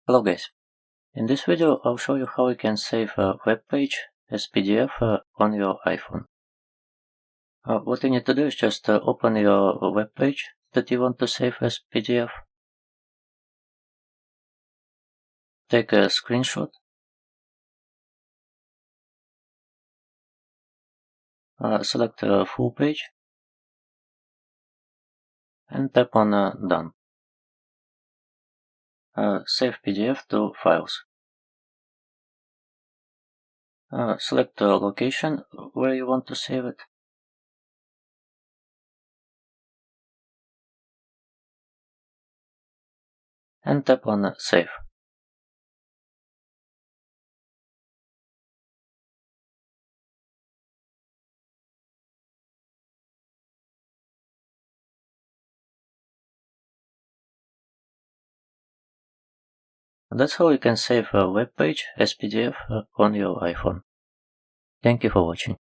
Hello guys, in this video I'll show you how you can save a web page as PDF on your iPhone. What you need to do is just open your web page that you want to save as PDF, take a screenshot, select the full page and tap on Done. Save PDF to Files. Select the location where you want to save it. And tap on Save. That's how you can save a web page as PDF on your iPhone. Thank you for watching.